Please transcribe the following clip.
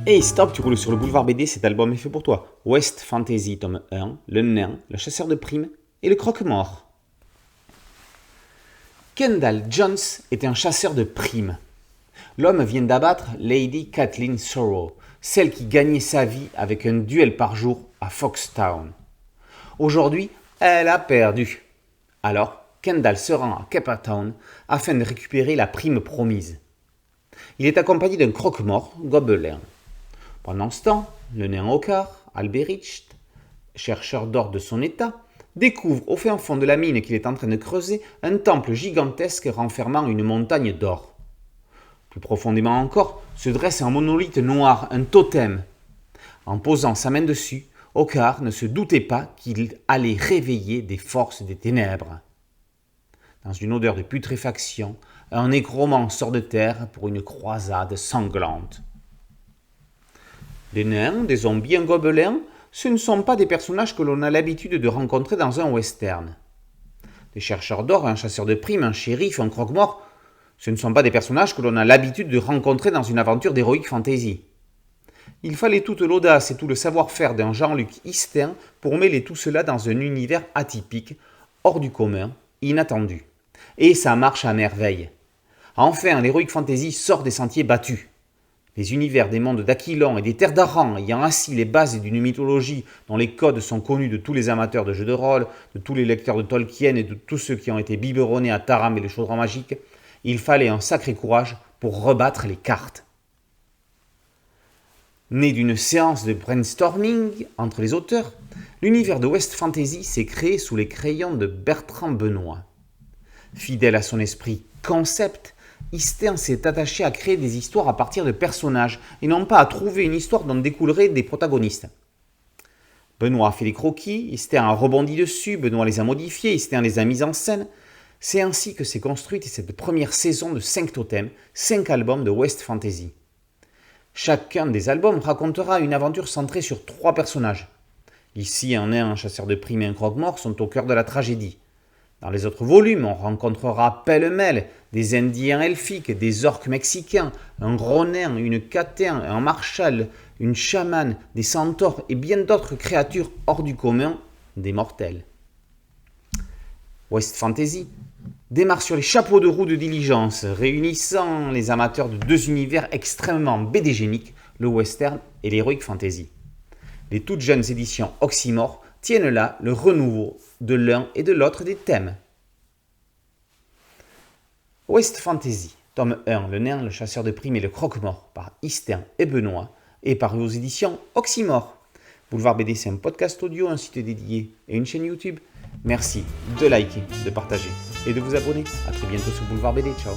Hey stop, tu roules sur le boulevard BD, cet album est fait pour toi. West Fantasy, tome 1, Le Nain, le chasseur de primes et le croque-mort. Kendall Jones était un chasseur de primes. L'homme vient d'abattre Lady Kathleen Sorrow, celle qui gagnait sa vie avec un duel par jour à Foxtown. Aujourd'hui, elle a perdu. Alors, Kendall se rend à Capertown afin de récupérer la prime promise. Il est accompagné d'un croque-mort, Gobelin. Pendant ce temps, le nain Ocar, Alberich, chercheur d'or de son état, découvre au fin fond de la mine qu'il est en train de creuser un temple gigantesque renfermant une montagne d'or. Plus profondément encore, se dresse un monolithe noir, un totem. En posant sa main dessus, Ocar ne se doutait pas qu'il allait réveiller des forces des ténèbres. Dans une odeur de putréfaction, un nécromant sort de terre pour une croisade sanglante. Des nains, des zombies, un gobelin, ce ne sont pas des personnages que l'on a l'habitude de rencontrer dans un western. Des chercheurs d'or, un chasseur de primes, un shérif, un croque-mort, ce ne sont pas des personnages que l'on a l'habitude de rencontrer dans une aventure d'heroic fantasy. Il fallait toute l'audace et tout le savoir-faire d'un Jean-Luc Istin pour mêler tout cela dans un univers atypique, hors du commun, inattendu. Et ça marche à merveille. Enfin, l'heroic fantasy sort des sentiers battus. Les univers des mondes d'Aquilon et des terres d'Aran, ayant assis les bases d'une mythologie dont les codes sont connus de tous les amateurs de jeux de rôle, de tous les lecteurs de Tolkien et de tous ceux qui ont été biberonnés à Taram et le chaudron magique, il fallait un sacré courage pour rebattre les cartes. Né d'une séance de brainstorming entre les auteurs, l'univers de West Fantasy s'est créé sous les crayons de Bertrand Benoît. Fidèle à son esprit concept, Istin s'est attaché à créer des histoires à partir de personnages et non pas à trouver une histoire dont découleraient des protagonistes. Benoît a fait les croquis, Istin a rebondi dessus, Benoît les a modifiés, Istin les a mis en scène. C'est ainsi que s'est construite cette première saison de 5 totems, 5 albums de West Fantasy. Chacun des albums racontera une aventure centrée sur 3 personnages. Ici, un nain, un chasseur de primes et un croque-mort sont au cœur de la tragédie. Dans les autres volumes, on rencontrera pêle-mêle des Indiens elfiques, des orques mexicains, un gros nain, une catin, un marshal, une chamane, des centaures et bien d'autres créatures hors du commun, des mortels. West Fantasy démarre sur les chapeaux de roue de diligence, réunissant les amateurs de 2 univers extrêmement bédégéniques, le western et l'heroic fantasy. Les toutes jeunes éditions Oxymore tiennent là le renouveau de l'un et de l'autre des thèmes. West Fantasy, tome 1, Le Nain, le chasseur de primes et le croque-mort, par Istin et Benoît, est paru aux éditions Oxymore. Boulevard BD, c'est un podcast audio, un site dédié et une chaîne YouTube. Merci de liker, de partager et de vous abonner. A très bientôt sur Boulevard BD. Ciao.